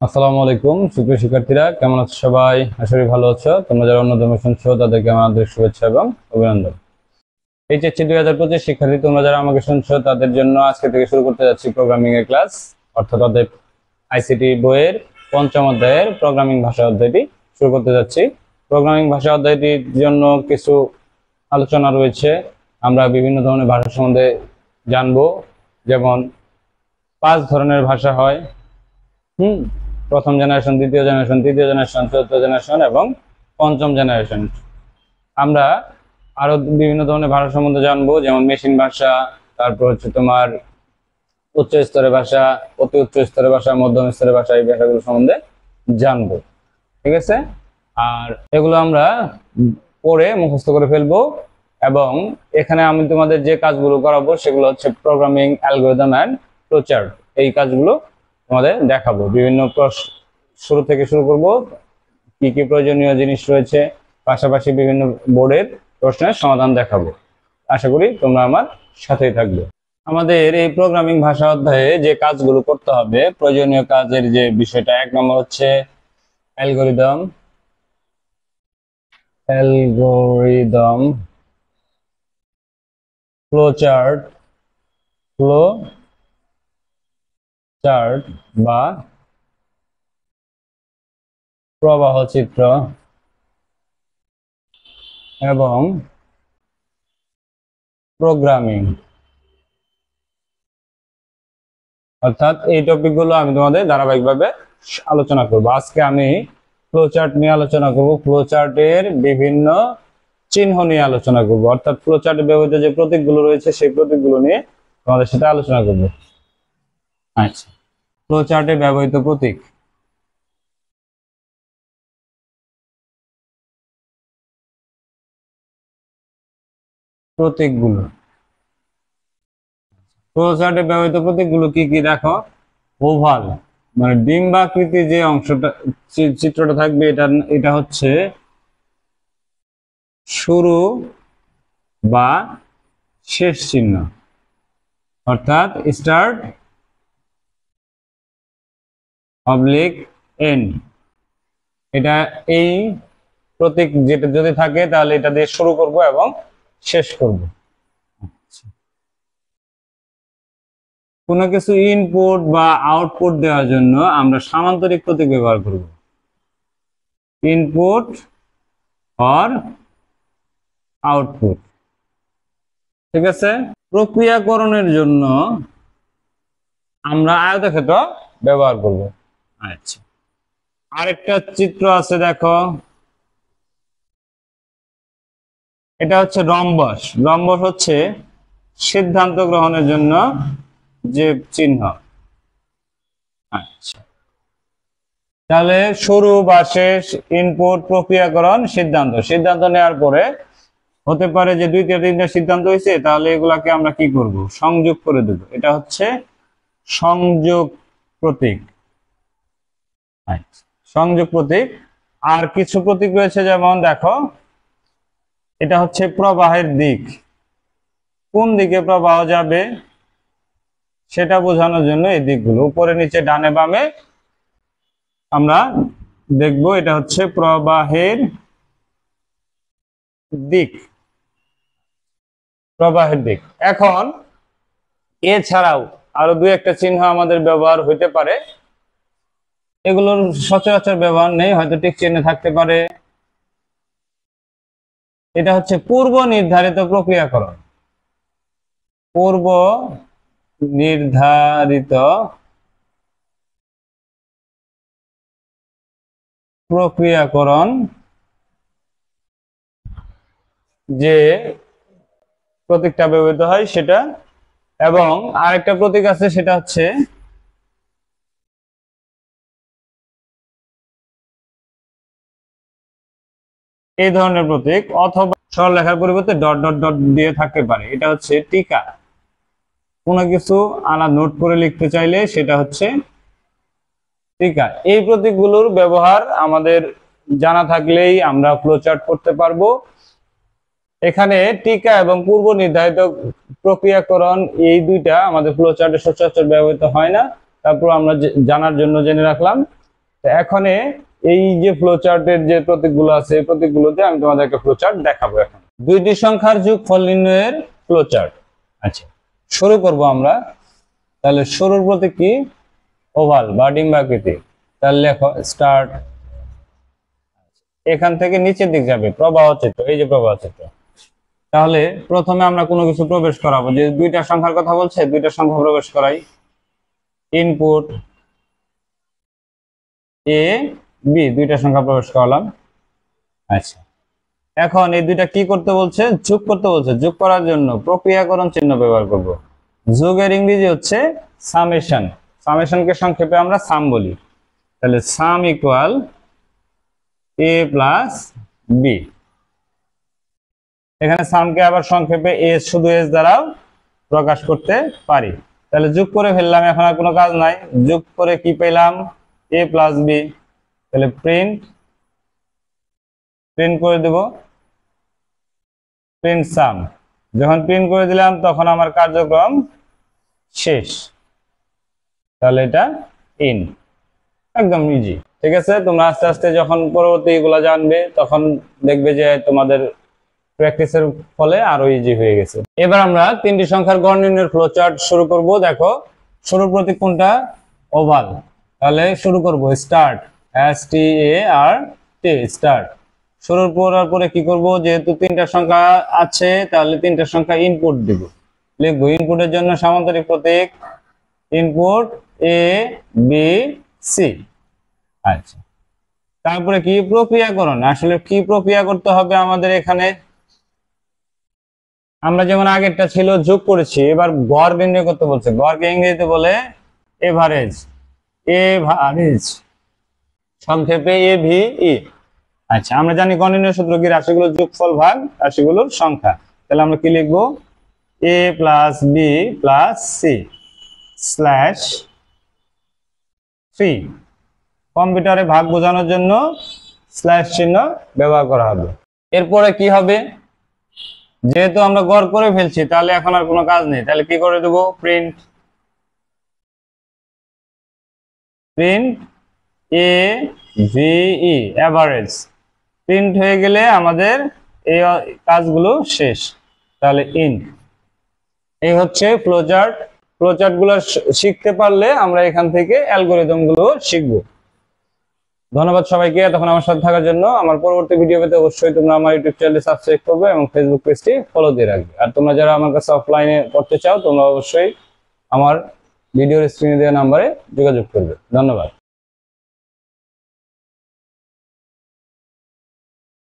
আসসালামু আলাইকুম সুপ্রিয় শিক্ষার্থীরা, কেমন আছো সবাই? আশা করি ভালো আছো। তোমরা যারা অন্যতম শুনছো তাদেরকে আমার আন্তরিক শুভেচ্ছা এবং অভিনন্দন। এইচএসসি 2025 শিক্ষার্থী তোমরা যারা আমাকে শুনছো তাদের জন্য আজকে থেকে শুরু করতে যাচ্ছি প্রোগ্রামিং এর ক্লাস, অর্থাৎ আইসিটি বইয়ের পঞ্চম অধ্যায়ের প্রোগ্রামিং ভাষা অধ্যায়টি শুরু করতে যাচ্ছি। প্রোগ্রামিং ভাষা অধ্যায়টির জন্য কিছু আলোচনা রয়েছে। আমরা বিভিন্ন ধরনের ভাষা সম্বন্ধে জানবো, যেমন 5 ধরনের ভাষা হয়। প্রথম জেনারেশন, দ্বিতীয় জেনারেশন, তৃতীয় জেনারেশন, চতুর্থ জেনারেশন এবং পঞ্চম জেনারেশন। আমরা আরো বিভিন্ন ধরনের ভাষা সম্বন্ধে জানবো, যেমন মেশিন ভাষা, তারপর হচ্ছে তোমার উচ্চ স্তরের ভাষা, অতি উচ্চ স্তরের ভাষা, মধ্যম স্তরের ভাষা, এই ভাষাগুলো সম্বন্ধে জানবো। ঠিক আছে? আর এগুলো আমরা পড়ে মুখস্থ করে ফেলবো, এবং এখানে আমি তোমাদের যে কাজগুলো করাবো সেগুলো হচ্ছে প্রোগ্রামিং অ্যালগরিদম অ্যান্ড ফ্লোচার্ট। এই কাজগুলো তোমাদের দেখাবো। বিভিন্ন শুরু থেকে শুরু করব, কি কি প্রয়োজনীয় জিনিস রয়েছে, পাশাপাশি বিভিন্ন বোর্ডের প্রশ্নের সমাধান দেখাবো। আশা করি তোমরা আমার সাথেই থাকবে। আমাদের এই প্রোগ্রামিং ভাষা অধ্যায়ে যে কাজগুলো করতে হবে, প্রয়োজনীয় কাজের যে বিষয়টা, 1 নম্বর হচ্ছে অ্যালগরিদম। ফ্লোচার্ট, বা প্রবাহ চিত্র, এবং প্রোগ্রামিং। অর্থাৎ এই টপিকগুলো আমি তোমাদের ধারাবাহিকভাবে আলোচনা করব। আজকে আমি ফ্লোচার্ট নিয়ে আলোচনা করব, ফ্লোচার্টের বিভিন্ন চিহ্ন নিয়ে আলোচনা করব, অর্থাৎ ফ্লোচার্টে ব্যবহৃত যে প্রতীকগুলো রয়েছে সেই প্রতীকগুলো নিয়ে তোমাদের সাথে আলোচনা করব। আচ্ছা, ফ্লোচার্টে ব্যবহৃত প্রতীকগুলো, ফ্লোচার্টে ব্যবহৃত প্রতীকগুলো কি কি দেখো। ওভাল, মানে ডিম্বাকৃতি যে অংশটা, চিত্রটা থাকবে, এটা হচ্ছে শুরু বা শেষ চিহ্ন, অর্থাৎ স্টার্ট অবলিক এন্ড। এটা এই প্রতীক যেটা যদি থাকে তাহলে এটা দিয়ে শুরু করব এবং শেষ করব। কোনো কিছু ইনপুট বা আউটপুট দেওয়ার জন্য আমরা সামান্তরিক প্রতীক ব্যবহার করব। Input or output. ঠিক আছে? প্রক্রিয়াকরণের জন্য আমরা আয়তক্ষেত্র ব্যবহার করব। আচ্ছা, আরেকটা চিত্র আছে দেখো, এটা হচ্ছে রম্বস। রম্বস হচ্ছে সিদ্ধান্ত গ্রহণের জন্য যে চিহ্ন। আচ্ছা, তাহলে শুরু বা শেষ, ইনপুট, প্রক্রিয়াকরণ, সিদ্ধান্ত। সিদ্ধান্ত নেওয়ার পরে হতে পারে যে 2-3টা সিদ্ধান্ত হয়েছে, তাহলে এগুলাকে আমরা কি করব, সংযোগ করে দেব। এটা হচ্ছে সংযোগ প্রতীক। সংযোগ প্রতীক। আর কিছু প্রতীক রয়েছে, যেমন দেখো, এটা হচ্ছে প্রবাহের দিক, কোন দিকে প্রবাহ যাবে সেটা বোঝানোর জন্য এই দিকগুলো উপরে নিচে ডানে বামে আমরা দেখব। এটা হচ্ছে প্রবাহের দিক, প্রবাহের দিক। এখন এছাড়াও আরো 2-1টা চিহ্ন আমাদের ব্যবহার হইতে পারে, এগুলোর সচরাচর ব্যবহার নেই, হয়তো টিক চিহ্ন থাকতে পারে। এটা হচ্ছে পূর্ব নির্ধারিত প্রক্রিয়াকরণ। পূর্ব নির্ধারিত প্রক্রিয়াকরণ, যে প্রতীকটা ব্যবহৃত হয় সেটা। এবং আরেকটা প্রতীক আছে, সেটা হচ্ছে এই ধরনের প্রতীক, অথবা সরলরেখার পরিবর্তে ডট ডট ডট দিয়ে থাকতে পারে। এটা হচ্ছে টিকা। কোনো কিছু আলাদা নোট করে লিখতে চাইলে সেটা হচ্ছে টিকা। এই প্রতীকগুলোর ব্যবহার আমাদের জানা থাকলেই আমরা ফ্লোচার্ট করতে পারবো। এখানে টিকা এবং পূর্ব নির্ধারিত প্রক্রিয়াকরণ, এই দুইটা আমাদের ফ্লোচার্টে সচরাচর ব্যবহৃত হয় না, তারপর আমরা জানার জন্য জেনে রাখলাম। এখন এই যে ফ্লো চার্টের যে প্রতীকগুলো আছে এই প্রতীকগুলোতে আমি তোমাদেরকে ফ্লো চার্ট দেখাবো। এখন দুইটি সংখ্যার যোগফল নির্ণয়ের ফ্লো চার্ট। আচ্ছা, শুরু করব আমরা। তাহলে শুরুর প্রতীক কি? ওভাল বা ডিম্বাকৃতি। তাহলে লেখো স্টার্ট। এখান থেকে নিচের দিক যাবে প্রবাহ চিত্র, এই যে প্রবাহ চিত্র। তাহলে প্রথমে আমরা কোনো কিছু প্রবেশ করাবো, যে দুইটা সংখ্যার কথা বলছে, দুইটা সংখ্যা প্রবেশ করাই। ইনপুট এ বি, দুইটা সংখ্যা প্রবেশ করালাম। আচ্ছা, এখন এই দুইটা কি করতে বলছে? যোগ করতে বলছে। যোগ করার জন্য প্রক্রিয়াকরণ চিহ্ন ব্যবহার করব। যোগের ইংরেজি হচ্ছে সামেশন। সামেশনকে সংক্ষেপে আমরা সাম বলি। তাহলে সাম ইকুয়াল এ প্লাস বি। এখানে সামকে আবার সংক্ষেপে এস, শুধু এস দ্বারাও প্রকাশ করতে পারি। তাহলে যোগ করে ফেললাম, এখন আর কোনো কাজ নাই। যোগ করে কি পেলাম? এ প্লাস বি। তাহলে প্রিন্ট করে দেব প্রিন্ট সাম। যখন প্রিন্ট করে দিলাম তখন আমার কার্যক্রম শেষ। তাহলে এটা ইন, একদম ইজি। ঠিক আছে, তোমরা আস্তে আস্তে যখন পরবর্তী এগুলা জানবে তখন দেখবে যে তোমাদের প্র্যাকটিসের ফলে আরো ইজি হয়ে গেছে। এবার আমরা তিনটি সংখ্যার গড় নির্ণয়ের ফ্লো চার্ট শুরু করব। দেখো শুরুর প্রতীক কোনটা? ওভাল। তাহলে শুরু করব স্টার্ট, START, স্টার্ট। শুরুর পরে কি করব? যেহেতু তিনটা সংখ্যা আছে তাহলে তিনটা সংখ্যা ইনপুট দিব, লিখবো। ইনপুটের জন্য সামান্তরিক প্রতীক ইনপুট A B C। আচ্ছা, তারপরে কি? প্রক্রিয়াকরণ। আসলে কি প্রক্রিয়া করতে হবে আমাদের এখানে? আমরা যেমন আগেরটা ছিল যোগ করেছি, এবার গড় নির্ণয় করতে বলছে। গড়কে ইংরেজিতে বলে এভারেজ। এভারেজ সংক্ষেপে AVE। আচ্ছা, আমরা জানি গড় নির্ণয়ের সূত্র কি? রাশিগুলোর যোগফল ভাগ রাশিগুলোর সংখ্যা। তাহলে আমরা কি লিখবো? A plus B plus C slash 3। কম্পিউটারে ভাগ বোঝানোর জন্য স্ল্যাশ চিহ্ন ব্যবহার করা হবে। এরপরে কি হবে? যেহেতু আমরা গড় করে ফেলছি তাহলে এখন আর কোনো কাজ নেই। তাহলে কি করে দেবো? Print AVE, average. প্রিন্ট হয়ে গেলে আমাদের এই কাজগুলো শেষ। তাহলে ইন। এই হচ্ছে ফ্লোচার্ট। ফ্লোচার্ট গুলো শিখতে পারলে আমরা এখান থেকে অ্যালগরিদম গুলো শিখবো। ধন্যবাদ সবাইকে এতক্ষণ আমার সাথে থাকার জন্য। আমার পরবর্তী ভিডিও পেতে অবশ্যই তোমরা আমার ইউটিউব চ্যানেল সাবস্ক্রাইব করবে এবং ফেসবুক পেজটি ফলো দিয়ে রাখবে। আর তোমরা যারা আমার কাছে অফলাইনে পড়তে চাও তোমরা অবশ্যই আমার ভিডিওর স্ক্রিনে দেওয়া নাম্বারে যোগাযোগ করবে। ধন্যবাদ।